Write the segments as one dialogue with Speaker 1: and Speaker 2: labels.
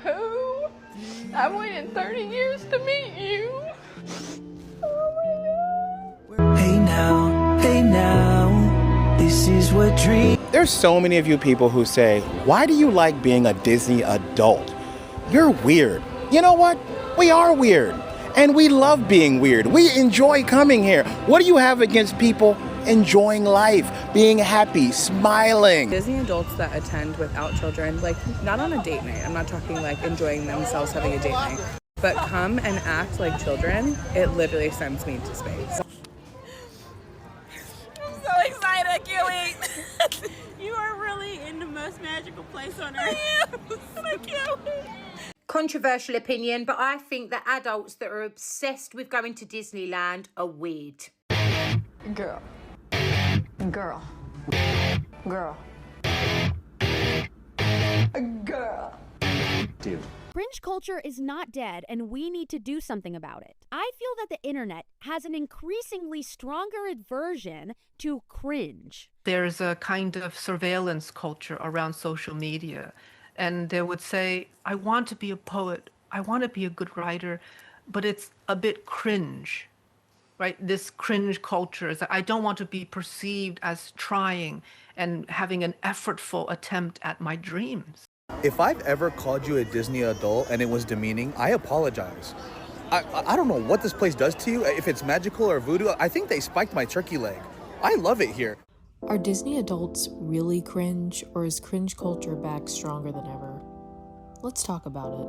Speaker 1: Who? I waited 30 years to meet you. Oh my God.
Speaker 2: Hey now, this is what dream.
Speaker 3: There's so many of you people who say, why do you like being a Disney adult? You're weird. You know what? We are weird. And we love being weird. We enjoy coming here. What do you have against people enjoying life, being happy, smiling?
Speaker 4: Disney adults that attend without children, like not on a date night, I'm not talking like enjoying themselves having a date night, but come and act like children, it literally sends me to space.
Speaker 5: I'm so excited, I can't wait. You are really in the most magical place on earth. I am. I can't wait.
Speaker 6: Controversial opinion, but I think that adults that are obsessed with going to Disneyland are weird.
Speaker 7: Girl. Girl. Girl. Girl.
Speaker 2: Dude.
Speaker 8: Cringe culture is not dead, and we need to do something about it. I feel that the internet has an increasingly stronger aversion to cringe.
Speaker 9: There's a kind of surveillance culture around social media, and they would say, I want to be a poet, I want to be a good writer, but it's a bit cringe, right? This cringe culture is that I don't want to be perceived as trying and having an effortful attempt at my dreams.
Speaker 3: If I've ever called you a Disney adult and it was demeaning, I apologize. I don't know what this place does to you, if it's magical or voodoo. I think they spiked my turkey leg. I love it here.
Speaker 10: Are Disney adults really cringe, or is cringe culture back stronger than ever? Let's talk about it.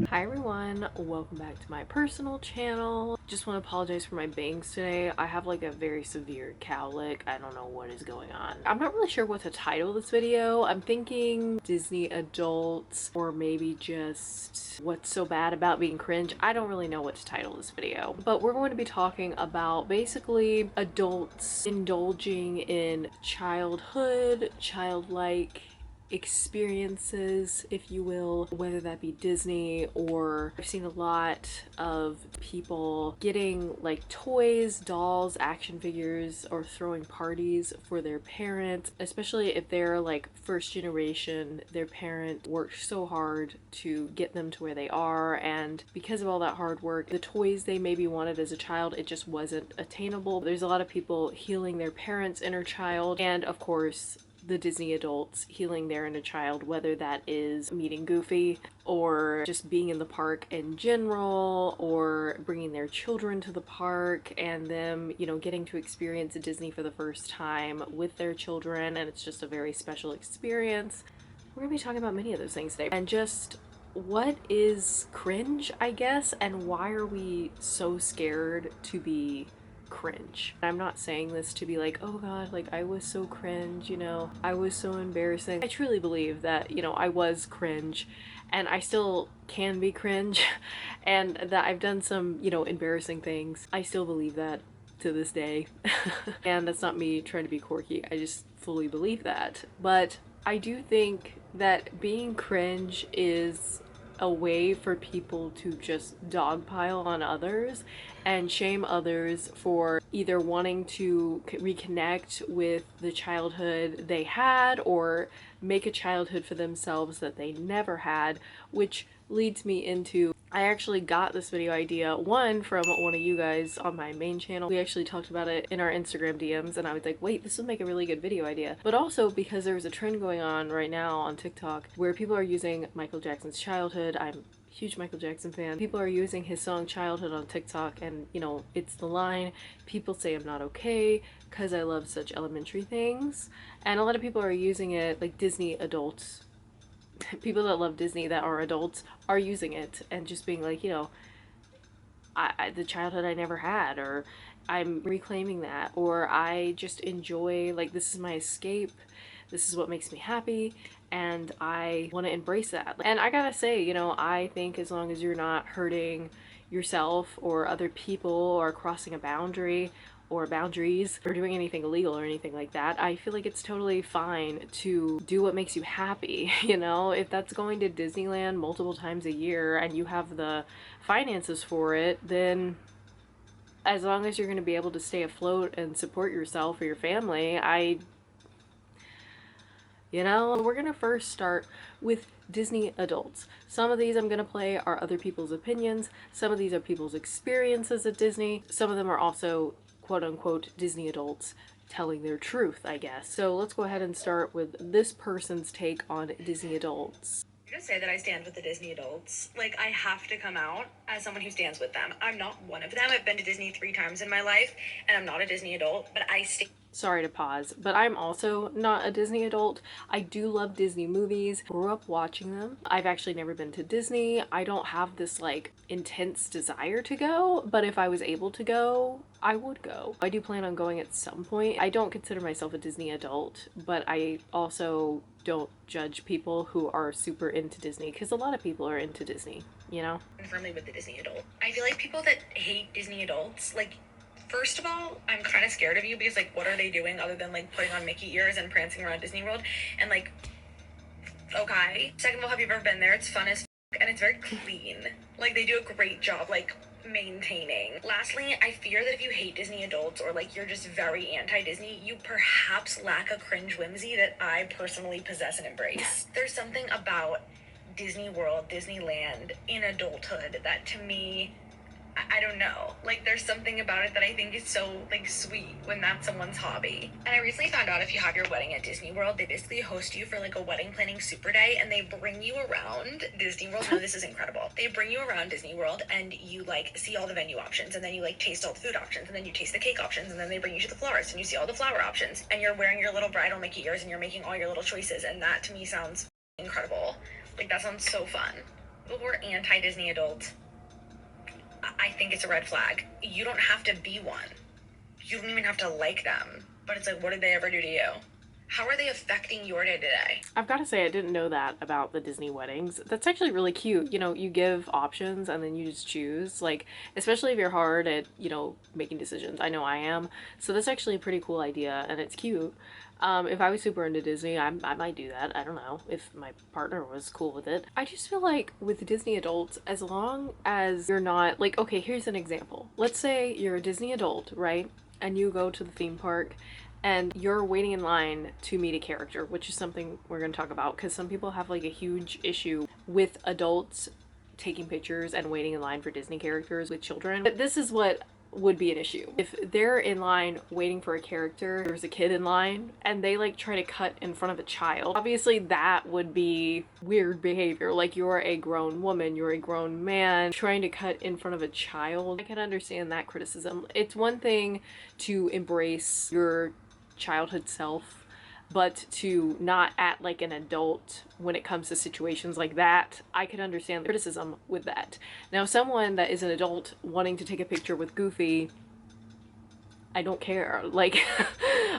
Speaker 11: Hi everyone, welcome back to my personal channel. Just want to apologize for my bangs today. I have like a very severe cowlick. I don't know what is going on. I'm not really sure what to title this video. I'm thinking Disney adults, or maybe just what's so bad about being cringe. I don't really know what to title this video, but we're going to be talking about basically adults indulging in childhood, childlike experiences, if you will, whether that be Disney, or I've seen a lot of people getting like toys, dolls, action figures, or throwing parties for their parents, especially if they're like first generation. Their parent worked so hard to get them to where they are, and because of all that hard work, the toys they maybe wanted as a child, it just wasn't attainable. There's a lot of people healing their parents' inner child, and of course the Disney adults healing their inner child, whether that is meeting Goofy or just being in the park in general, or bringing their children to the park and them, you know, getting to experience Disney for the first time with their children, and it's just a very special experience. We're gonna be talking about many of those things today, and just what is cringe, I guess, and why are we so scared to be cringe. I'm not saying this to be like, oh god, like I was so cringe, you know, I was so embarrassing. I truly believe that, you know, I was cringe and I still can be cringe and that I've done some, you know, embarrassing things. I still believe that to this day. And that's not me trying to be quirky, I just fully believe that. But I do think that being cringe is a way for people to just dogpile on others and shame others for either wanting to reconnect with the childhood they had or make a childhood for themselves that they never had, which leads me into, I actually got this video idea, one, from one of you guys on my main channel. We actually talked about it in our Instagram DMs and I was like, wait, this would make a really good video idea. But also because there's a trend going on right now on TikTok where people are using Michael Jackson's Childhood. I'm a huge Michael Jackson fan. People are using his song Childhood on TikTok, and you know, it's the line, people say I'm not okay because I love such elementary things. And a lot of people are using it, like Disney adults, people that love Disney that are adults are using it and just being like, you know, the childhood I never had, or I'm reclaiming that, or I just enjoy, like, this is my escape, this is what makes me happy, and I want to embrace that. And I gotta say, you know, I think as long as you're not hurting yourself or other people or crossing a boundary or boundaries or doing anything illegal or anything like that, I feel like it's totally fine to do what makes you happy. You know, if that's going to Disneyland multiple times a year and you have the finances for it, then as long as you're going to be able to stay afloat and support yourself or your family, you know, we're going to first start with Disney adults. Some of these I'm going to play are other people's opinions. Some of these are people's experiences at Disney. Some of them are also quote unquote Disney adults telling their truth, I guess. So let's go ahead and start with this person's take on Disney adults.
Speaker 12: I'm gonna say that I stand with the Disney adults. Like, I have to come out as someone who stands with them. I'm not one of them. I've been to Disney 3 times in my life, and I'm not a Disney adult, but I stand.
Speaker 11: Sorry to pause, but I'm also not a Disney adult. I do love Disney movies, grew up watching them. I've actually never been to Disney. I don't have this like intense desire to go, but if I was able to go, I would go. I do plan on going at some point. I don't consider myself a Disney adult, but I also don't judge people who are super into Disney, because a lot of people are into Disney, you know?
Speaker 12: I'm firmly with the Disney adult. I feel like people that hate Disney adults, like, first of all, I'm kind of scared of you because, like, what are they doing other than, like, putting on Mickey ears and prancing around Disney World? And, like, okay. Second of all, have you ever been there? It's fun as f***, and it's very clean. Like, they do a great job, like, maintaining. Lastly, I fear that if you hate Disney adults or, like, you're just very anti-Disney, you perhaps lack a cringe whimsy that I personally possess and embrace. There's something about Disney World, Disneyland in adulthood that, to me, I don't know. Like, there's something about it that I think is so, like, sweet when that's someone's hobby. And I recently found out if you have your wedding at Disney World, they basically host you for, like, a wedding planning super day, and they bring you around Disney World. No, this is incredible. They bring you around Disney World, and you, like, see all the venue options, and then you, like, taste all the food options, and then you taste the cake options, and then they bring you to the florist, and you see all the flower options, and you're wearing your little bridal Mickey ears, and you're making all your little choices, and that, to me, sounds incredible. Like, that sounds so fun. But we're anti-Disney adults. I think it's a red flag. You don't have to be one. You don't even have to like them. But it's like, what did they ever do to you? How are they affecting your day-to-day?
Speaker 11: I've got to say, I didn't know that about the Disney weddings. That's actually really cute. You know, you give options and then you just choose. Like, especially if you're hard at, you know, making decisions. I know I am. So that's actually a pretty cool idea, and it's cute. If I was super into Disney, I might do that. I don't know if my partner was cool with it. I just feel like with Disney adults, as long as you're not like, okay, here's an example. Let's say you're a Disney adult, right? And you go to the theme park and you're waiting in line to meet a character, which is something we're going to talk about because some people have like a huge issue with adults taking pictures and waiting in line for Disney characters with children. But this is what would be an issue. If they're in line waiting for a character, there's a kid in line, and they like try to cut in front of a child, obviously that would be weird behavior. Like, you're a grown woman, you're a grown man, trying to cut in front of a child. I can understand that criticism. It's one thing to embrace your childhood self, but to not act like an adult when it comes to situations like that, I could understand the criticism with that. Now, someone that is an adult wanting to take a picture with Goofy, I don't care. Like,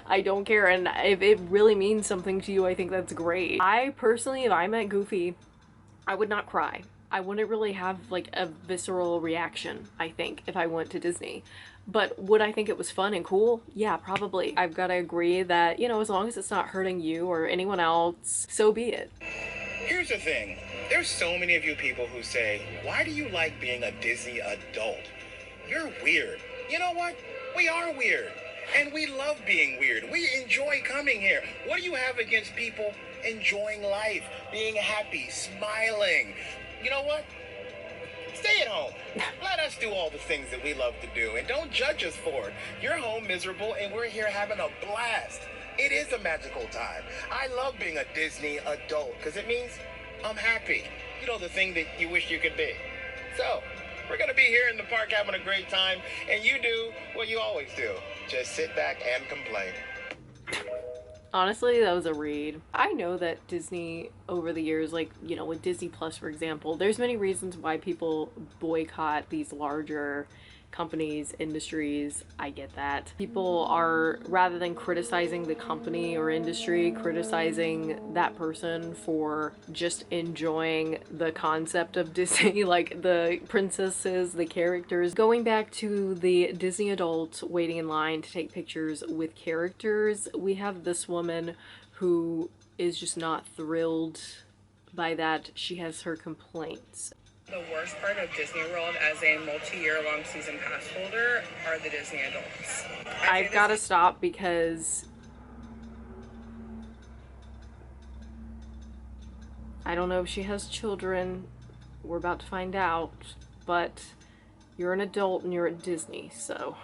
Speaker 11: I don't care. And if it really means something to you, I think that's great. I personally, if I met Goofy, I would not cry. I wouldn't really have like a visceral reaction, I think, if I went to Disney. But would I think it was fun and cool? Yeah, probably. I've got to agree that, you know, as long as it's not hurting you or anyone else, so be it.
Speaker 3: Here's the thing. There's so many of you people who say, why do you like being a Disney adult? You're weird. You know what? We are weird. And we love being weird. We enjoy coming here. What do you have against people enjoying life, being happy, smiling? You know what? Stay at home. Let us do all the things that we love to do, and don't judge us for it. You're home miserable, and we're here having a blast. It is a magical time. I love being a Disney adult because it means I'm happy. You know, the thing that you wish you could be. So, we're going to be here in the park having a great time, and you do what you always do. Just sit back and complain.
Speaker 11: Honestly, that was a read. I know that Disney over the years, like, you know, with Disney Plus, for example, there's many reasons why people boycott these larger companies, industries. I get that. People are, rather than criticizing the company or industry, criticizing that person for just enjoying the concept of Disney, like the princesses, the characters. Going back to the Disney adults waiting in line to take pictures with characters, we have this woman who is just not thrilled by that. She has her complaints.
Speaker 4: The worst part of Disney World as a multi-year long season pass holder are the Disney adults.
Speaker 11: I've got to stop because I don't know if she has children. We're about to find out, but you're an adult and you're at Disney, so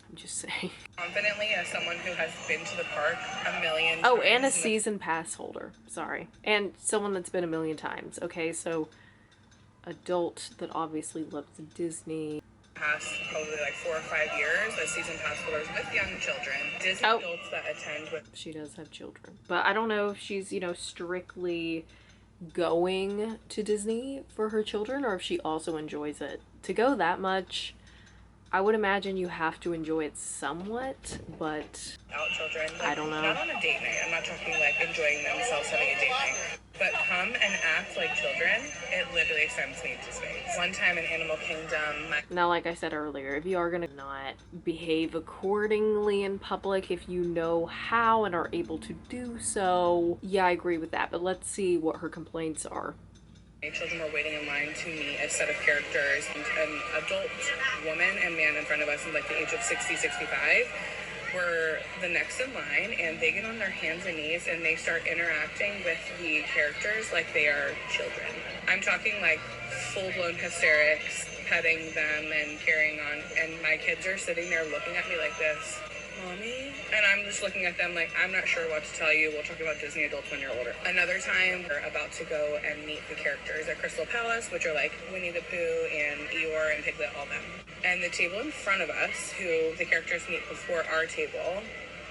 Speaker 11: I'm just saying.
Speaker 4: Confidently, as someone who has been to the park a million
Speaker 11: Oh,
Speaker 4: times.
Speaker 11: and a season pass holder. Sorry. And someone that's been a million times. Okay, so adult that obviously loves Disney.
Speaker 4: Past probably like 4 or 5 years as season pass holders with young children. Disney adults that attend with.
Speaker 11: She does have children. But I don't know if she's, you know, strictly going to Disney for her children or if she also enjoys it. To go that much, I would imagine you have to enjoy it somewhat, but
Speaker 4: Out children. Like,
Speaker 11: I don't know.
Speaker 4: Not on a date night. I'm not talking like enjoying themselves having a date night. But come and act like children, it literally sends me into space. One time in Animal Kingdom.
Speaker 11: Now, like I said earlier, if you are gonna not behave accordingly in public, if you know how and are able to do so, yeah, I agree with that. But let's see what her complaints are.
Speaker 4: My children were waiting in line to meet a set of characters. An adult woman and man in front of us in like the age of 60, 65 were the next in line, and they get on their hands and knees and they start interacting with the characters like they are children. I'm talking like full-blown hysterics, petting them and carrying on, and my kids are sitting there looking at me like this. Mommy? And I'm just looking at them like, I'm not sure what to tell you. We'll talk about Disney adults when you're older. Another time, we're about to go and meet the characters at Crystal Palace, which are like Winnie the Pooh and Eeyore and Piglet, all them. And the table in front of us, who the characters meet before our table,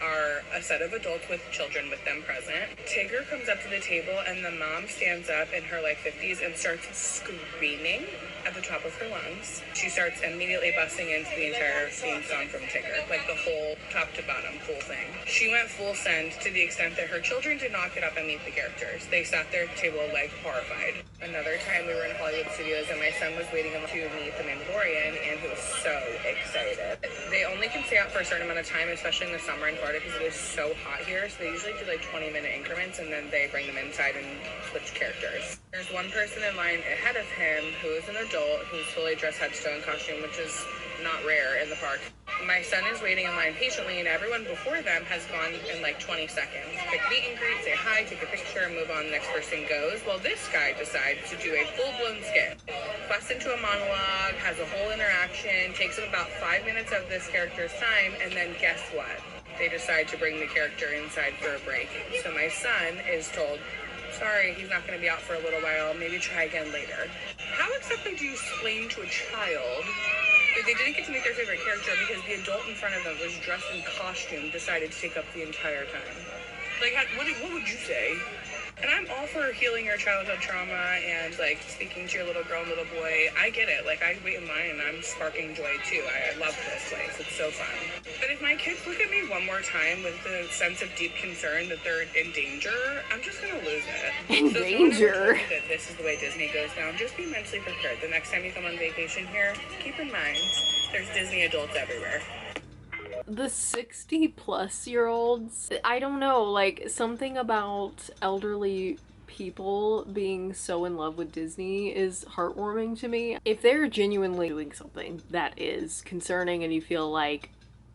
Speaker 4: are a set of adults with children with them present. Tigger comes up to the table and the mom stands up in her like 50s and starts screaming at the top of her lungs. She starts immediately busting into the entire theme song from Tigger, like the whole top to bottom full thing. She went full send to the extent that her children did not get up and meet the characters. They sat there at the table like horrified. Another time we were in Hollywood Studios and my son was waiting to meet the Mandalorian and he was so excited. They only can stay out for a certain amount of time, especially in the summer in Florida because it is so hot here. So they usually do like 20-minute increments and then they bring them inside and switch characters. There's one person in line ahead of him who is an adult who's fully dressed head to toe in costume, which is not rare in the park. My son is waiting in line patiently and everyone before them has gone in like 20 seconds. Pick meet and greet, say hi, take a picture, move on, the next person goes. Well, this guy decides to do a full-blown skit. Busts into a monologue, has a whole interaction, takes him about 5 minutes of this character's time, and then guess what? They decide to bring the character inside for a break. So my son is told, sorry, he's not going to be out for a little while, maybe try again later. How exactly do you explain to a child that they didn't get to meet their favorite character because the adult in front of them was dressed in costume, decided to take up the entire time? Like, what would you say? And I'm all for healing your childhood trauma and, like, speaking to your little girl and little boy. I get it. Like, I wait in line and I'm sparking joy, too. I love this place. It's so fun. But if my kids look at me one more time with the sense of deep concern that they're in danger, I'm just going to lose it.
Speaker 11: In
Speaker 4: so
Speaker 11: danger?
Speaker 4: That this is the way Disney goes down. Just be mentally prepared. The next time you come on vacation here, keep in mind, there's Disney adults everywhere.
Speaker 11: The 60-plus-year-olds, I don't know, like, something about elderly people being so in love with Disney is heartwarming to me. If they're genuinely doing something that is concerning and you feel like,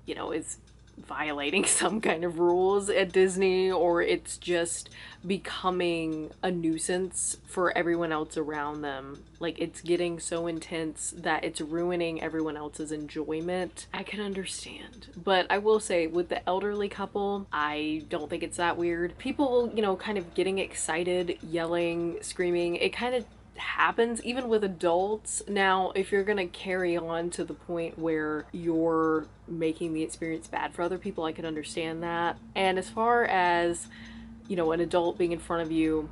Speaker 11: you know, is violating some kind of rules at Disney, or it's just becoming a nuisance for everyone else around them, like it's getting so intense that it's ruining everyone else's enjoyment, I can understand. But I will say with the elderly couple, I don't think it's that weird. People, you know, kind of getting excited, yelling, screaming, it kind of happens even with adults. Now, if you're gonna carry on to the point where you're making the experience bad for other people, I can understand that. And as far as, you know, an adult being in front of you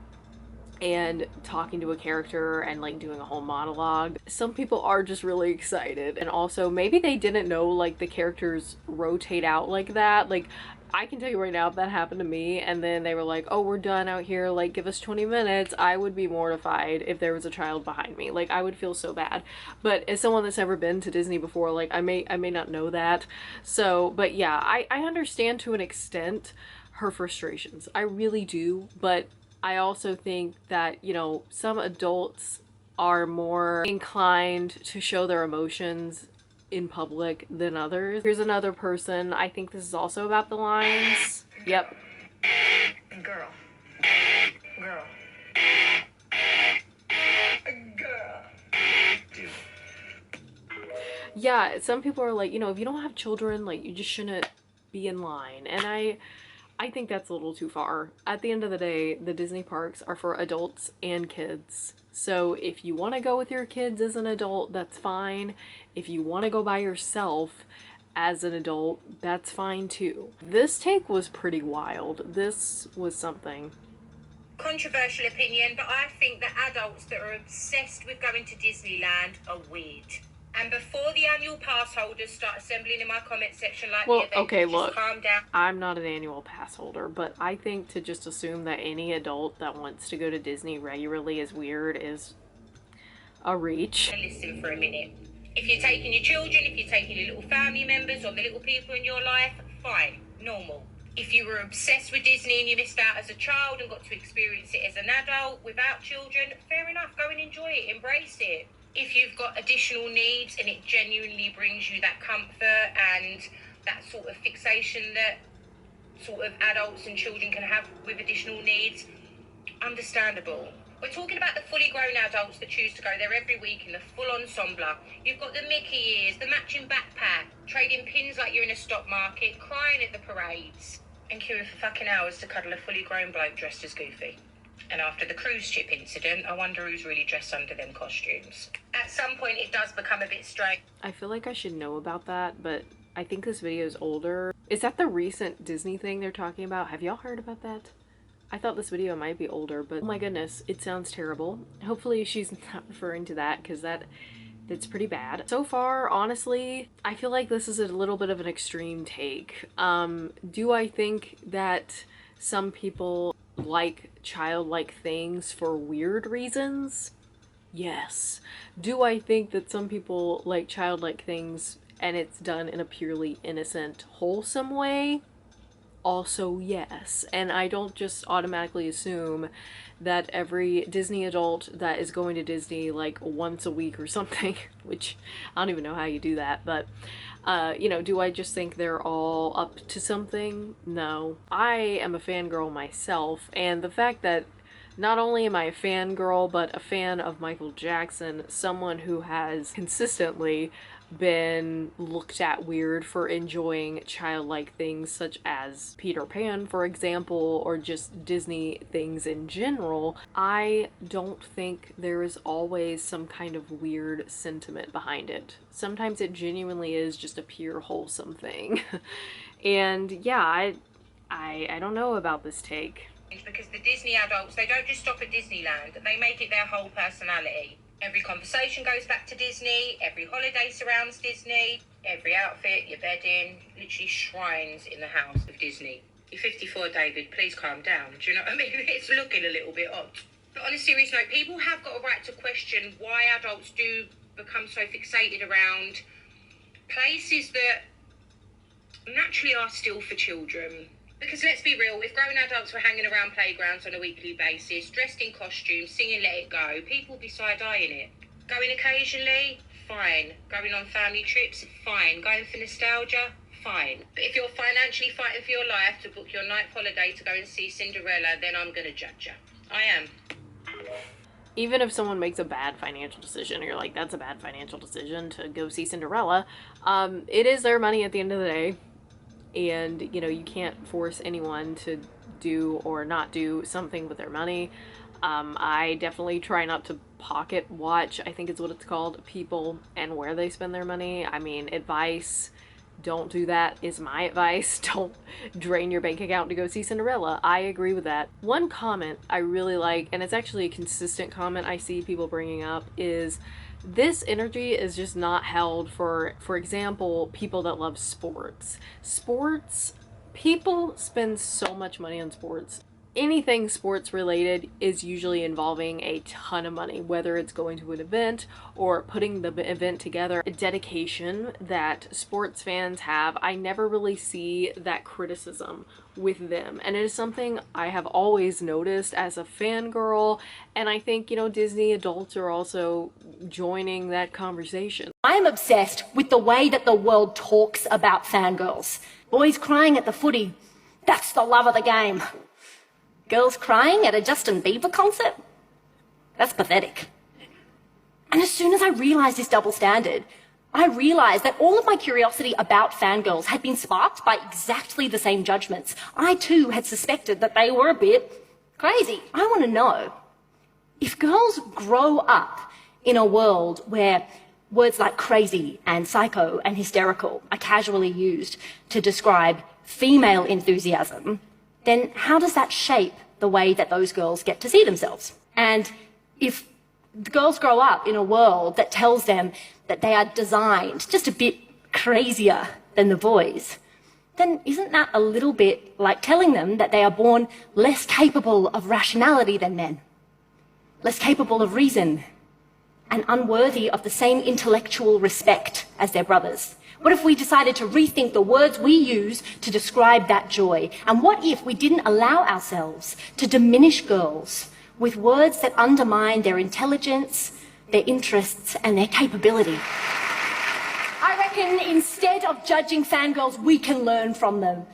Speaker 11: and talking to a character and like doing a whole monologue, some people are just really excited. And also maybe they didn't know like the characters rotate out like that. Like, I can tell you right now, if that happened to me and then they were like, oh, we're done out here, like give us 20 minutes, I would be mortified if there was a child behind me. Like, I would feel so bad. But as someone that's never been to Disney before, like I may not know that. So, but yeah, I understand to an extent her frustrations. I really do. But I also think that, you know, some adults are more inclined to show their emotions in public than others. Here's another person. I think this is also about the lines. Yep.
Speaker 7: Girl. Girl. Girl.
Speaker 11: Yeah, some people are like, you know, if you don't have children, like, you just shouldn't be in line. And I think that's a little too far. At the end of the day, the Disney parks are for adults and kids. So if you want to go with your kids as an adult, that's fine. If you want to go by yourself as an adult, that's fine too. This take was pretty wild. This was something.
Speaker 6: Controversial opinion, but I think that adults that are obsessed with going to Disneyland are weird. And before the annual pass holders start assembling in my comment section like
Speaker 11: Well,
Speaker 6: the event,
Speaker 11: okay,
Speaker 6: just
Speaker 11: look,
Speaker 6: calm down.
Speaker 11: I'm not an annual pass holder, but I think to just assume that any adult that wants to go to Disney regularly is weird is a reach.
Speaker 6: Listen for a minute. If you're taking your children, if you're taking your little family members or the little people in your life, fine, normal. If you were obsessed with Disney and you missed out as a child and got to experience it as an adult without children, fair enough, go and enjoy it, embrace it. If you've got additional needs and it genuinely brings you that comfort and that sort of fixation that sort of adults and children can have with additional needs, understandable. We're talking about the fully grown adults that choose to go there every week in the full ensemble. You've got the Mickey ears, the matching backpack, trading pins like you're in a stock market, crying at the parades, and queuing for fucking hours to cuddle a fully grown bloke dressed as Goofy. And after the cruise ship incident, I wonder who's really dressed under them costumes. At some point, it does become a bit strange.
Speaker 11: I feel like I should know about that, but I think this video is older. Is that the recent Disney thing they're talking about? Have y'all heard about that? I thought this video might be older, but oh my goodness, it sounds terrible. Hopefully she's not referring to that, because that's pretty bad. So far, honestly, I feel like this is a little bit of an extreme take. Do I think that some people like childlike things for weird reasons? Yes. Do I think that some people like childlike things and it's done in a purely innocent, wholesome way? Also, yes. And I don't just automatically assume that every Disney adult that is going to Disney like once a week or something, which I don't even know how you do that, but you know, do I just think they're all up to something? No. I am a fangirl myself, and the fact that not only am I a fangirl, but a fan of Michael Jackson, someone who has consistently been looked at weird for enjoying childlike things such as Peter Pan, for example, or just Disney things in general, I don't think there is always some kind of weird sentiment behind it. Sometimes it genuinely is just a pure wholesome thing. And yeah, I don't know about this take.
Speaker 6: Because the Disney adults, they don't just stop at Disneyland, they make it their whole personality. Every conversation goes back to Disney, every holiday surrounds Disney, every outfit, your bedding, literally shrines in the house of Disney. You're 54, David, please calm down. Do you know what I mean? It's looking a little bit odd. But on a serious note, people have got a right to question why adults do become so fixated around places that naturally are still for children. Because let's be real, if grown adults were hanging around playgrounds on a weekly basis, dressed in costumes, singing Let It Go, people would be side-eyeing it. Going occasionally, fine. Going on family trips, fine. Going for nostalgia, fine. But if you're financially fighting for your life to book your ninth holiday to go and see Cinderella, then I'm going to judge you. I am.
Speaker 11: Even if someone makes a bad financial decision, or you're like, that's a bad financial decision to go see Cinderella, it is their money at the end of the day. And, you know, you can't force anyone to do or not do something with their money. I definitely try not to pocket watch, I think is what it's called, people and where they spend their money. I mean, advice, don't do that is my advice. Don't drain your bank account to go see Cinderella. I agree with that. One comment I really like, and it's actually a consistent comment I see people bringing up, is this energy is just not held for example, people that love sports. People spend so much money on sports. anything sports related is usually involving a ton of money, whether it's going to an event or putting the event together. A dedication that sports fans have, I never really see that criticism with them, and it is something I have always noticed as a fangirl, and I think, you know, Disney adults are also joining that conversation.
Speaker 13: I'm obsessed with the way that the world talks about fangirls. Boys crying at the footy, that's the love of the game. Girls crying at a Justin Bieber concert? That's pathetic. And as soon as I realised this double standard, I realised that all of my curiosity about fangirls had been sparked by exactly the same judgments. I too had suspected that they were a bit crazy. I want to know, if girls grow up in a world where words like crazy and psycho and hysterical are casually used to describe female enthusiasm, then how does that shape the way that those girls get to see themselves? And if the girls grow up in a world that tells them that they are designed just a bit crazier than the boys, then isn't that a little bit like telling them that they are born less capable of rationality than men, less capable of reason, and unworthy of the same intellectual respect as their brothers? What if we decided to rethink the words we use to describe that joy? And what if we didn't allow ourselves to diminish girls with words that undermine their intelligence, their interests, and their capability? I reckon instead of judging fangirls, we can learn from them.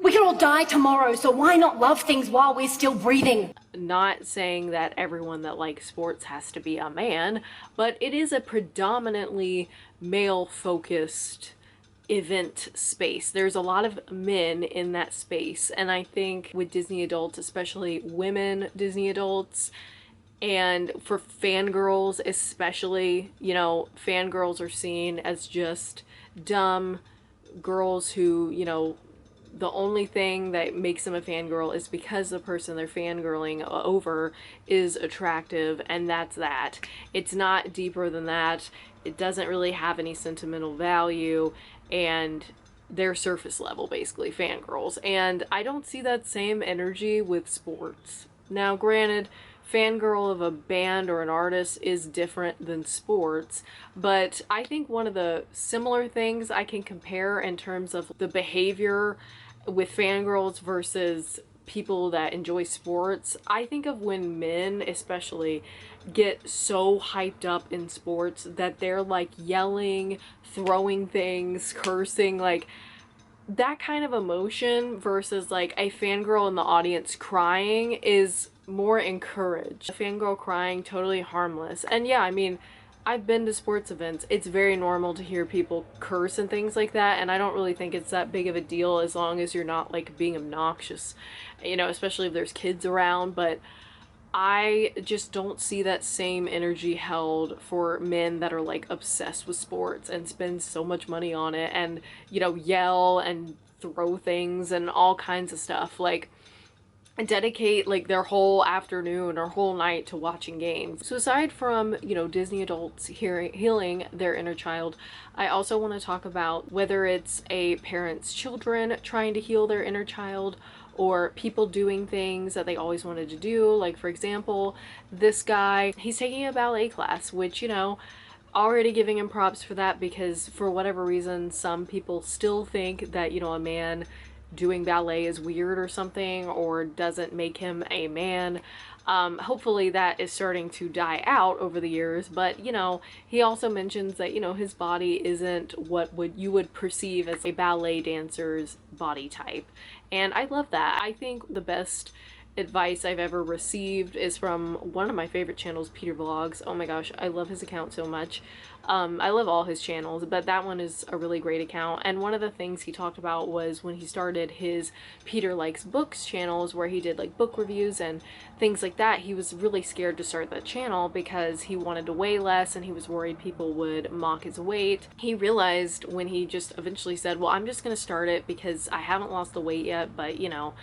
Speaker 13: We can all die tomorrow, so why not love things while we're still breathing?
Speaker 11: Not saying that everyone that likes sports has to be a man, but it is a predominantly male-focused event space. There's a lot of men in that space, and I think with Disney adults, especially women Disney adults, and for fangirls especially, you know, fangirls are seen as just dumb girls who, you know, the only thing that makes them a fangirl is because the person they're fangirling over is attractive, and that's that. It's not deeper than that. It doesn't really have any sentimental value, and they're surface level, basically, fangirls. And I don't see that same energy with sports. Now, granted, fangirl of a band or an artist is different than sports, but I think one of the similar things I can compare in terms of the behavior with fangirls versus people that enjoy sports, I think of when men especially get so hyped up in sports that they're like yelling, throwing things, cursing, like that kind of emotion versus like a fangirl in the audience crying is more encouraged. A fangirl crying, totally harmless. And yeah, I mean, I've been to sports events. It's very normal to hear people curse and things like that, and I don't really think it's that big of a deal as long as you're not like being obnoxious, you know, especially if there's kids around. But I just don't see that same energy held for men that are like obsessed with sports and spend so much money on it and, you know, yell and throw things and all kinds of stuff. Like, dedicate like their whole afternoon or whole night to watching games. So aside from, you know, Disney adults healing their inner child, I also want to talk about whether it's a parent's children trying to heal their inner child or people doing things that they always wanted to do. Like, for example, this guy, he's taking a ballet class, which, you know, already giving him props for that, because for whatever reason some people still think that, you know, a man doing ballet is weird or something, or doesn't make him a man. Hopefully that is starting to die out over the years, but, you know, he also mentions that, you know, his body isn't what you would perceive as a ballet dancer's body type. And I love that. I think the best advice I've ever received is from one of my favorite channels, Peter Vlogs. Oh my gosh, I love his account so much. I love all his channels, but that one is a really great account. And one of the things he talked about was when he started his Peter Likes Books channels, where he did like book reviews and things like that. He was really scared to start that channel because he wanted to weigh less and he was worried people would mock his weight. He realized when he just eventually said, well, I'm just going to start it because I haven't lost the weight yet, but, you know,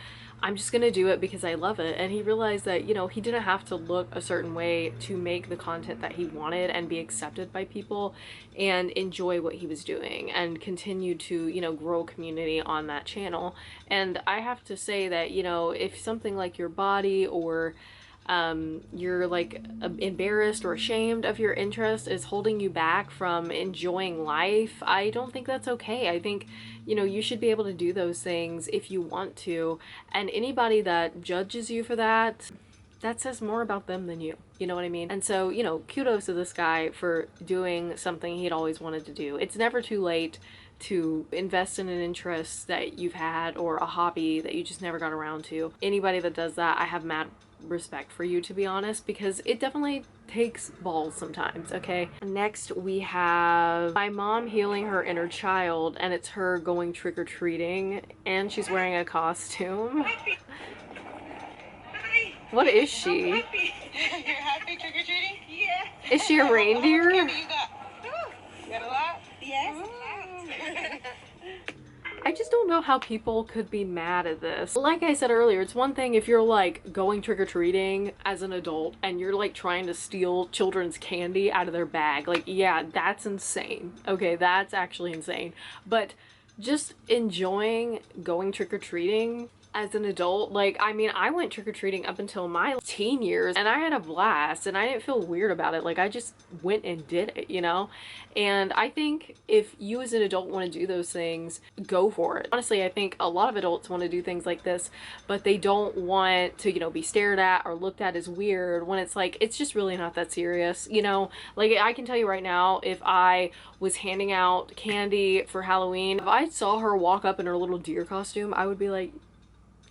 Speaker 11: I'm just gonna do it because I love it. And he realized that, you know, he didn't have to look a certain way to make the content that he wanted and be accepted by people and enjoy what he was doing and continue to, you know, grow community on that channel. And I have to say that, you know, if something like your body or you're like embarrassed or ashamed of your interest is holding you back from enjoying life, I don't think that's okay. I think, you know, you should be able to do those things if you want to, and anybody that judges you for that says more about them than you know what I mean? And so, you know, kudos to this guy for doing something he'd always wanted to do. It's never too late to invest in an interest that you've had or a hobby that you just never got around to. Anybody that does that, I have mad respect for you, to be honest, because it definitely takes balls sometimes. Okay, next we have my mom healing her inner child, and it's her going trick-or-treating and she's wearing a costume. What is she?
Speaker 5: You're happy trick-or-treating? Yeah.
Speaker 11: Is she a reindeer?
Speaker 5: You got a lot? Yes.
Speaker 11: I just don't know how people could be mad at this. Like I said earlier, it's one thing if you're like going trick-or-treating as an adult and you're like trying to steal children's candy out of their bag. Like, yeah, that's insane. Okay, that's actually insane. But just enjoying going trick-or-treating as an adult, like, I mean, I went trick-or-treating up until my teen years and I had a blast and I didn't feel weird about it. Like, I just went and did it, you know? And I think if you as an adult want to do those things, go for it. Honestly, I think a lot of adults want to do things like this, but they don't want to, you know, be stared at or looked at as weird when it's like, it's just really not that serious, you know? Like, I can tell you right now, if I was handing out candy for Halloween, if I saw her walk up in her little deer costume, I would be like,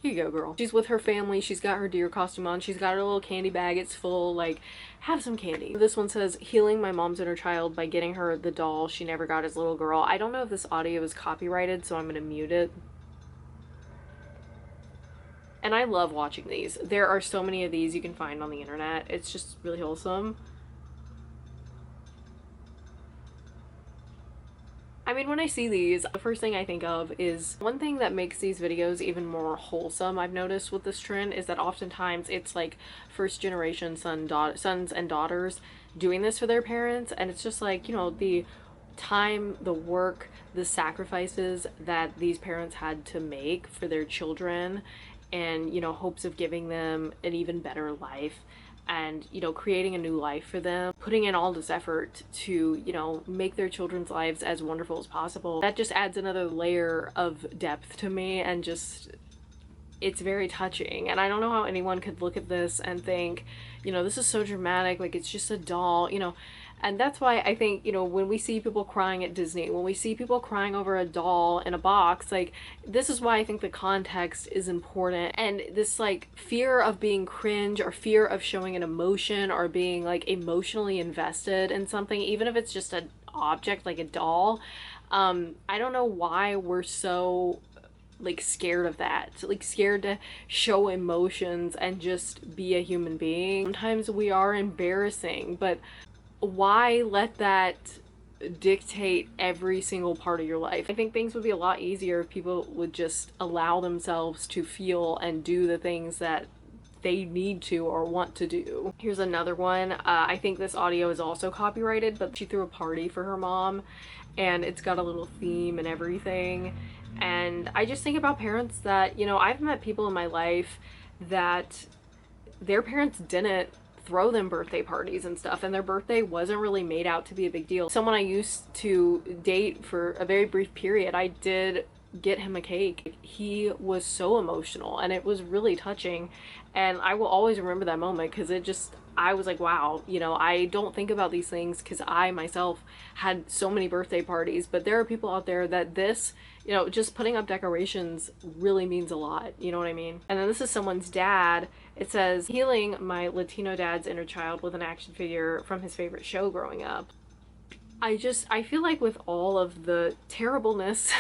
Speaker 11: here you go, girl. She's with her family, she's got her deer costume on, she's got her little candy bag, it's full, like, have some candy. This one says, healing my mom's inner child by getting her the doll she never got as a little girl. I don't know if this audio is copyrighted, so I'm gonna mute it. And I love watching these. There are so many of these you can find on the internet. It's just really wholesome. I mean, when I see these, the first thing I think of is one thing that makes these videos even more wholesome, I've noticed with this trend, is that oftentimes it's like first generation sons and daughters doing this for their parents, and it's just like, you know, the time, the work, the sacrifices that these parents had to make for their children, and, you know, hopes of giving them an even better life. And, you know, creating a new life for them, putting in all this effort to, you know, make their children's lives as wonderful as possible. That just adds another layer of depth to me, and just, it's very touching. And I don't know how anyone could look at this and think, you know, this is so dramatic, like it's just a doll, you know. And that's why I think, you know, when we see people crying at Disney, when we see people crying over a doll in a box, like, this is why I think the context is important. And this, like, fear of being cringe or fear of showing an emotion or being, like, emotionally invested in something, even if it's just an object like a doll, I don't know why we're so, like, scared of that, like scared to show emotions and just be a human being. Sometimes we are embarrassing, but why let that dictate every single part of your life? I think things would be a lot easier if people would just allow themselves to feel and do the things that they need to or want to do. Here's another one. I think this audio is also copyrighted, but she threw a party for her mom and it's got a little theme and everything. And I just think about parents that, you know, I've met people in my life that their parents didn't throw them birthday parties and stuff, and their birthday wasn't really made out to be a big deal. Someone I used to date for a very brief period, I did get him a cake. He was so emotional and it was really touching, and I will always remember that moment because it just, I was like, wow, you know, I don't think about these things because I myself had so many birthday parties, but there are people out there that this, you know, just putting up decorations really means a lot, you know what I mean? And then this is someone's dad. It says, healing my Latino dad's inner child with an action figure from his favorite show growing up. I feel like with all of the terribleness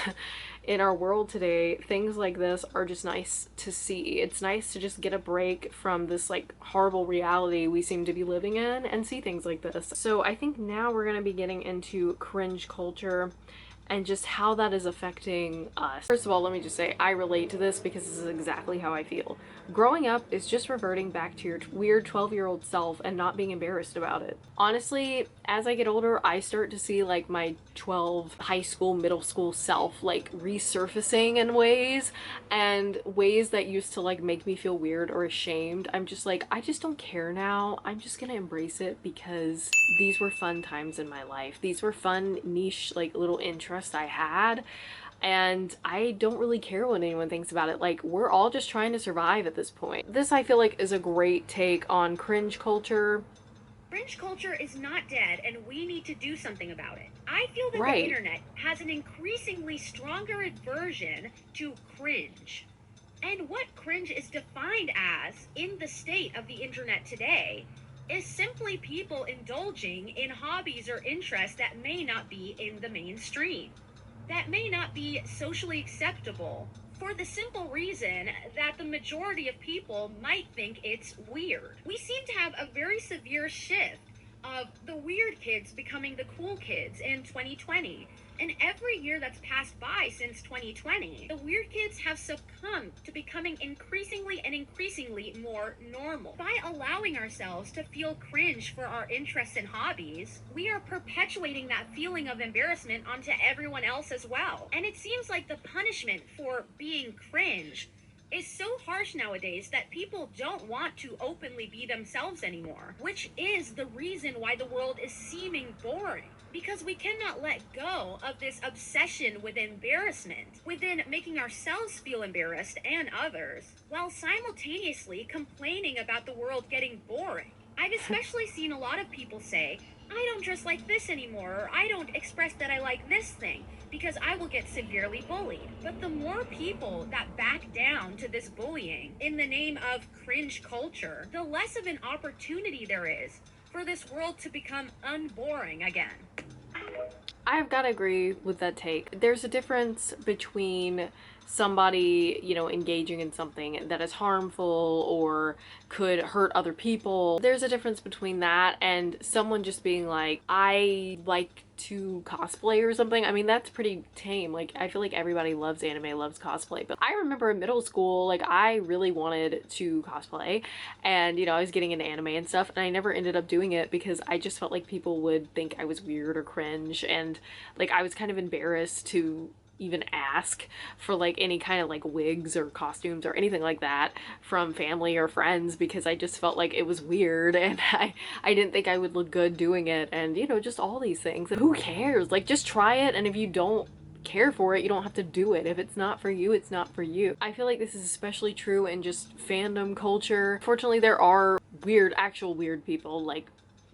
Speaker 11: in our world today, things like this are just nice to see. It's nice to just get a break from this like horrible reality we seem to be living in and see things like this. So I think now we're going to be getting into cringe culture. and just how that is affecting us. First of all, let me just say I relate to this because this is exactly how I feel. Growing up is just reverting back to your weird 12-year-old self and not being embarrassed about it. Honestly, as I get older, I start to see like my 12 high school, middle school self like resurfacing in ways, and ways that used to like make me feel weird or ashamed. I'm just like, I just don't care now. I'm just gonna embrace it because these were fun times in my life. These were fun niche like little interests I had, and I don't really care what anyone thinks about it. Like, we're all just trying to survive at this point. This, I feel like, is a great take on cringe culture.
Speaker 8: Cringe culture is not dead, and we need to do something about it. I feel that
Speaker 11: Right.
Speaker 8: the internet has an increasingly stronger aversion to cringe. And what cringe is defined as in the state of the internet today is simply people indulging in hobbies or interests that may not be in the mainstream, that may not be socially acceptable, for the simple reason that the majority of people might think it's weird. We seem to have a very severe shift of the weird kids becoming the cool kids in 2020. And every year that's passed by since 2020, the weird kids have succumbed to becoming increasingly more normal. By allowing ourselves to feel cringe for our interests and hobbies, we are perpetuating that feeling of embarrassment onto everyone else as well. And it seems like the punishment for being cringe is so harsh nowadays that people don't want to openly be themselves anymore, which is the reason why the world is seeming boring. Because we cannot let go of this obsession with embarrassment, within making ourselves feel embarrassed and others, while simultaneously complaining about the world getting boring. I've especially seen a lot of people say, I don't dress like this anymore, or I don't express that I like this thing, because I will get severely bullied. But the more people that back down to this bullying in the name of cringe culture, the less of an opportunity there is for this world to become unboring again.
Speaker 11: I've got to agree with that take. There's a difference between somebody, you know, engaging in something that is harmful or could hurt other people. There's a difference between that and someone just being like, I like to cosplay or something. I mean, that's pretty tame. Like, I feel like everybody loves anime, loves cosplay. But I remember in middle school, like, I really wanted to cosplay, and, you know, I was getting into anime and stuff, and I never ended up doing it because I just felt like people would think I was weird or cringe, and, like, I was kind of embarrassed to even ask for like any kind of like wigs or costumes or anything like that from family or friends, because I just felt like it was weird, and I didn't think I would look good doing it, and you know, just all these things. And who cares? Like, just try it, and if you don't care for it, you don't have to do it. If it's not for you, it's not for you. I feel like this is especially true in just fandom culture. Fortunately, there are weird, actual weird people, like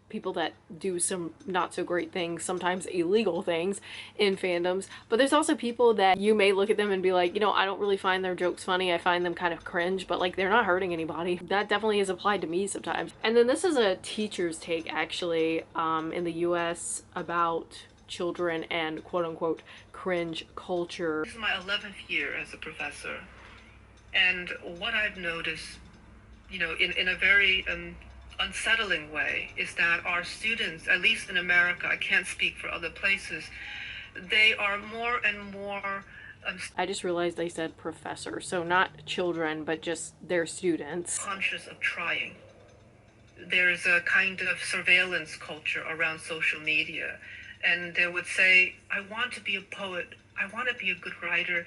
Speaker 11: people that do some not so great things, sometimes illegal things in fandoms, but there's also people that you may look at them and be like, you know, I don't really find their jokes funny, I find them kind of cringe, but like, they're not hurting anybody. That definitely is applied to me sometimes. And then this is a teacher's take, actually, in the US about children and quote-unquote cringe culture.
Speaker 9: This is my 11th year as a professor, and what I've noticed, you know, in a very unsettling way, is that our students, at least in America, I can't speak for other places, they are more and more
Speaker 11: I just realized I said professor, so not children, but just their students.
Speaker 9: Conscious of trying. There's a kind of surveillance culture around social media, and they would say, I want to be a poet, I want to be a good writer,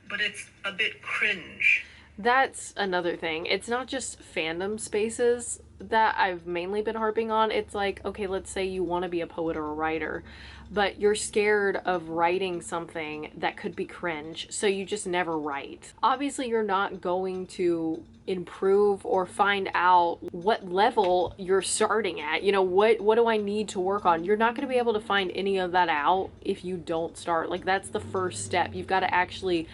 Speaker 9: but it's a bit cringe.
Speaker 11: That's another thing. It's not just fandom spaces that I've mainly been harping on. It's like, okay, let's say you want to be a poet or a writer, but you're scared of writing something that could be cringe, so you just never write. Obviously, you're not going to improve or find out what level you're starting at. You know, what do I need to work on? You're not going to be able to find any of that out if you don't start. Like, that's the first step. You've got to actually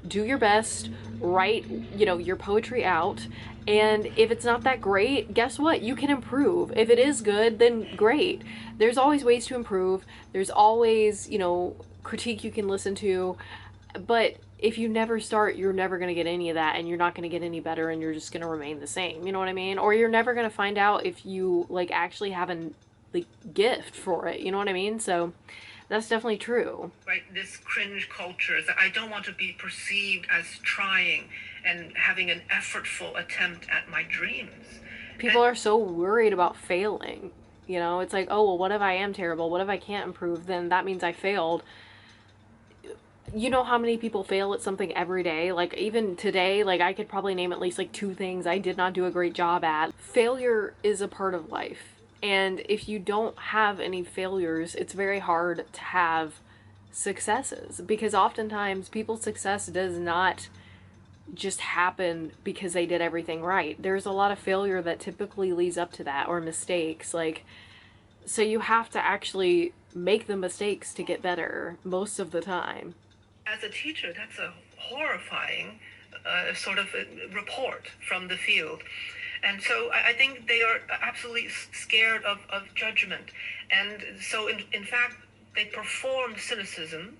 Speaker 11: do your best, write, you know, your poetry out, and if it's not that great, guess what? You can improve. If it is good, then great. There's always ways to improve. There's always, you know, critique you can listen to, but if you never start, you're never going to get any of that, and you're not going to get any better, and you're just going to remain the same, you know what I mean? Or you're never going to find out if you, like, actually have a, like, gift for it, you know what I mean? So That's definitely true.
Speaker 4: Right, this cringe culture is that I don't want to be perceived as trying and having an effortful attempt at my dreams.
Speaker 11: People are so worried about failing. You know, it's like, oh, well, what if I am terrible? What if I can't improve? Then that means I failed. You know how many people fail at something every day? Like, even today, like, I could probably name at least like 2 things I did not do a great job at. Failure is a part of life. And if you don't have any failures, it's very hard to have successes, because oftentimes people's success does not just happen because they did everything right. There's a lot of failure that typically leads up to that, or mistakes. Like, so you have to actually make the mistakes to get better most of the time.
Speaker 4: As a teacher, that's a horrifying sort of a report from the field. And so I think they are absolutely scared of judgment. And so in fact, they perform cynicism,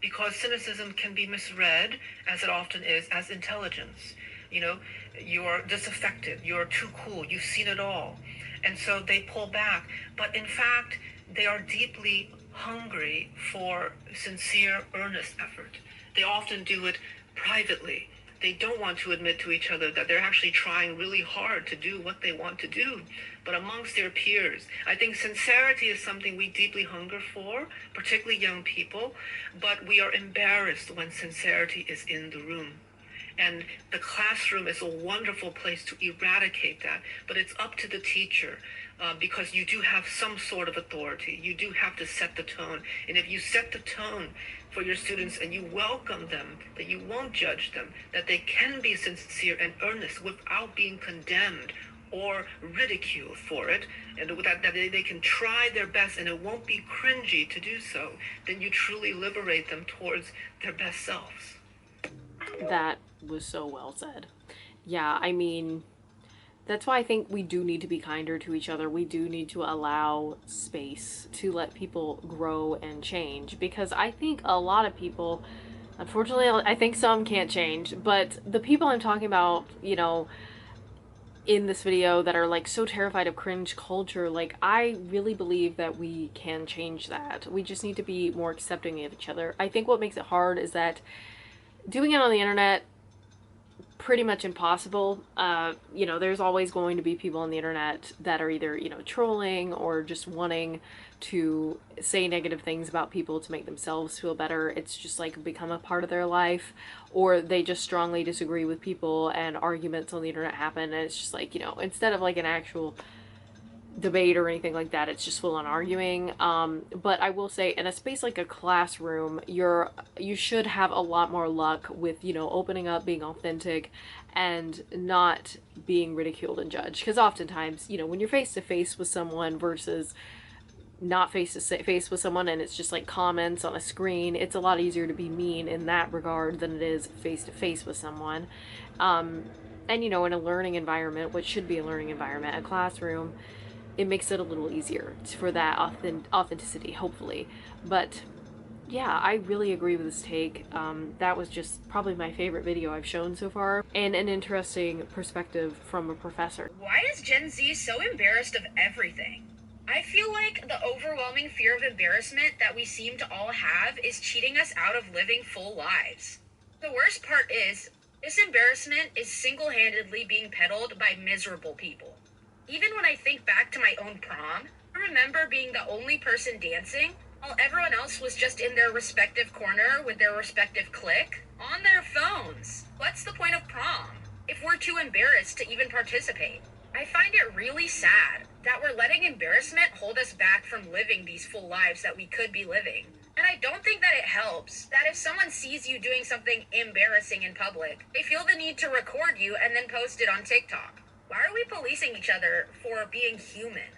Speaker 4: because cynicism can be misread, as it often is, as intelligence. You know, you're disaffected, you're too cool, you've seen it all. And so they pull back. But in fact, they are deeply hungry for sincere, earnest effort. They often do it privately. They don't want to admit to each other that they're actually trying really hard to do what they want to do. But amongst their peers, I think sincerity is something we deeply hunger for, particularly young people, but we are embarrassed when sincerity is in the room. And the classroom is a wonderful place to eradicate that, but it's up to the teacher, because you do have some sort of authority. You do have to set the tone. And if you set the tone for your students and you welcome them, that you won't judge them, that they can be sincere and earnest without being condemned or ridiculed for it, and that they can try their best and it won't be cringy to do so, then you truly liberate them towards their best selves.
Speaker 11: That was so well said. Yeah, I mean, that's why I think we do need to be kinder to each other. We do need to allow space to let people grow and change, because I think a lot of people, unfortunately, I think some can't change, but the people I'm talking about, you know, in this video that are like so terrified of cringe culture, like, I really believe that we can change that. We just need to be more accepting of each other. I think what makes it hard is that doing it on the internet, pretty much impossible. You know, there's always going to be people on the internet that are either, you know, trolling or just wanting to say negative things about people to make themselves feel better. It's just like become a part of their life, or they just strongly disagree with people and arguments on the internet happen, and it's just like, you know, instead of like an actual debate or anything like that, it's just full on arguing. But I will say, in a space like a classroom, you should have a lot more luck with, you know, opening up, being authentic, and not being ridiculed and judged. Because oftentimes, you know, when you're face to face with someone versus not face to face with someone and it's just like comments on a screen, it's a lot easier to be mean in that regard than it is face to face with someone. And you know, in a learning environment, what should be a learning environment, a classroom, it makes it a little easier for that authenticity, hopefully. But yeah, I really agree with this take. That was just probably my favorite video I've shown so far, and an interesting perspective from a professor.
Speaker 12: Why is Gen Z so embarrassed of everything? I feel like the overwhelming fear of embarrassment that we seem to all have is cheating us out of living full lives. The worst part is, this embarrassment is single-handedly being peddled by miserable people. Even when I think back to my own prom, I remember being the only person dancing while everyone else was just in their respective corner with their respective clique on their phones. What's the point of prom if we're too embarrassed to even participate? I find it really sad that we're letting embarrassment hold us back from living these full lives that we could be living. And I don't think that it helps that if someone sees you doing something embarrassing in public, they feel the need to record you and then post it on TikTok. Why are we policing each other for being human?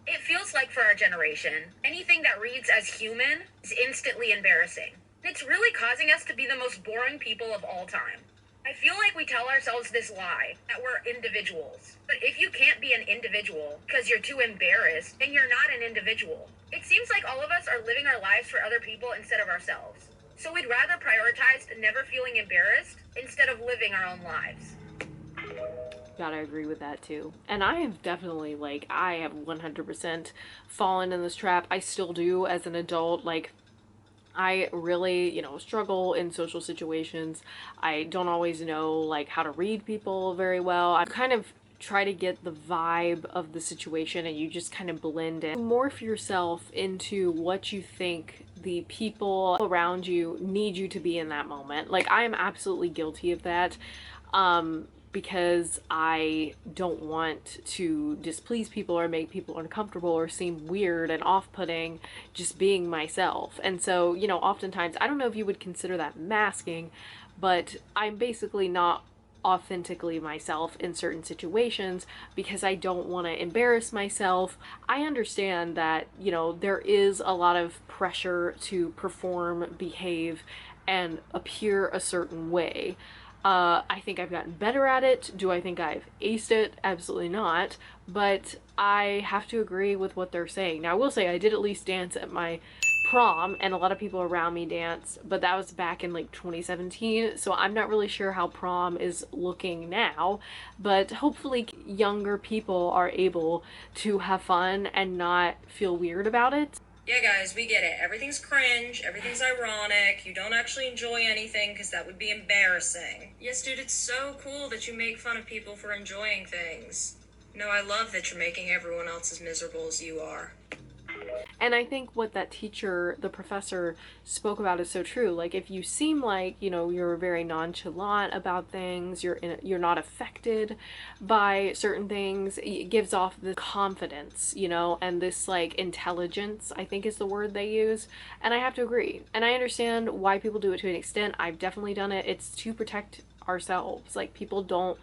Speaker 12: It feels like for our generation, anything that reads as human is instantly embarrassing. It's really causing us to be the most boring people of all time. I feel like we tell ourselves this lie, that we're individuals. But if you can't be an individual because you're too embarrassed, then you're not an individual. It seems like all of us are living our lives for other people instead of ourselves. So we'd rather prioritize never feeling embarrassed instead of living our own lives.
Speaker 11: Gotta agree with that too. And I have definitely, like, I have 100% fallen in this trap. I still do as an adult. Like, I really, struggle in social situations. I don't always know like how to read people very well. I kind of try to get the vibe of the situation, and you just kind of blend in. Morph yourself into what you think the people around you need you to be in that moment. Like, I am absolutely guilty of that. Because I don't want to displease people or make people uncomfortable or seem weird and off-putting just being myself. And so, oftentimes, I don't know if you would consider that masking, but I'm basically not authentically myself in certain situations because I don't want to embarrass myself. I understand that, there is a lot of pressure to perform, behave, and appear a certain way. I think I've gotten better at it. Do I think I've aced it? Absolutely not. But I have to agree with what they're saying. Now, I will say I did at least dance at my prom, and a lot of people around me danced, but that was back in like 2017, so I'm not really sure how prom is looking now, but hopefully younger people are able to have fun and not feel weird about it.
Speaker 14: Yeah, guys, we get it. Everything's cringe, everything's ironic, you don't actually enjoy anything because that would be embarrassing. Yes, dude, it's so cool that you make fun of people for enjoying things. No, I love that you're making everyone else as miserable as you are.
Speaker 11: And I think what that teacher, the professor, spoke about is so true. Like, if you seem like, you're very nonchalant about things, you're not affected by certain things, it gives off the confidence, and this like intelligence, I think is the word they use. And I have to agree. And I understand why people do it to an extent. I've definitely done it. It's to protect ourselves. Like, people don't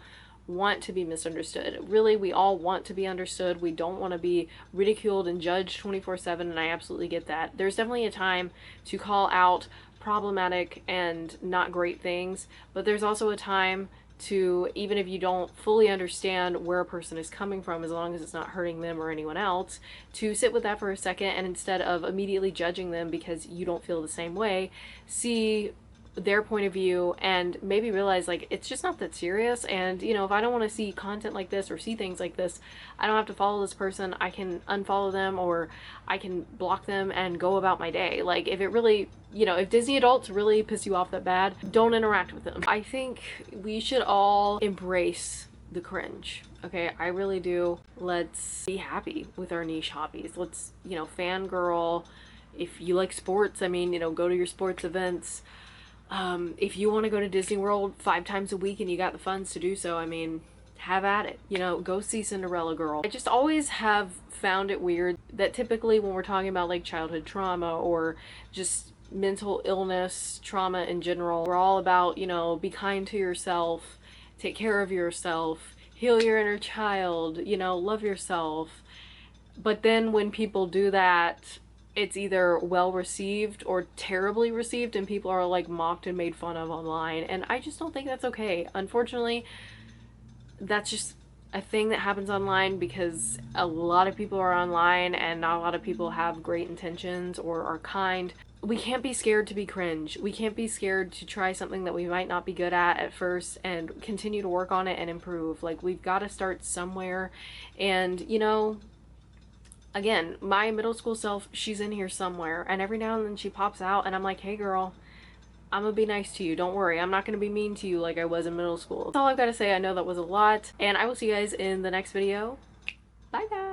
Speaker 11: want to be misunderstood. Really, we all want to be understood. We don't want to be ridiculed and judged 24/7, and I absolutely get that. There's definitely a time to call out problematic and not great things, but there's also a time to, even if you don't fully understand where a person is coming from, as long as it's not hurting them or anyone else, to sit with that for a second, and instead of immediately judging them because you don't feel the same way, see their point of view and maybe realize like it's just not that serious. And if I don't want to see content like this or see things like this, I don't have to follow this person. I can unfollow them, or I can block them and go about my day. Like, if it really, if Disney adults really piss you off that bad, don't interact with them. I think we should all embrace the cringe. Okay, I really do. Let's be happy with our niche hobbies. Let's, fangirl. If you like sports, go to your sports events. If you want to go to Disney World 5 times a week and you got the funds to do so, have at it. Go see Cinderella Girl. I just always have found it weird that typically when we're talking about like childhood trauma or just mental illness, trauma in general, we're all about, be kind to yourself, take care of yourself, heal your inner child, love yourself. But then when people do that, it's either well received or terribly received, and people are like mocked and made fun of online, and I just don't think that's okay. Unfortunately, that's just a thing that happens online because a lot of people are online and not a lot of people have great intentions or are kind. We can't be scared to be cringe. We can't be scared to try something that we might not be good at first and continue to work on it and improve. Like, we've got to start somewhere. And again, my middle school self, she's in here somewhere, and every now and then she pops out and I'm like, hey girl, I'm gonna be nice to you. Don't worry, I'm not gonna be mean to you like I was in middle school. That's all I've got to say. I know that was a lot, and I will see you guys in the next video. Bye guys.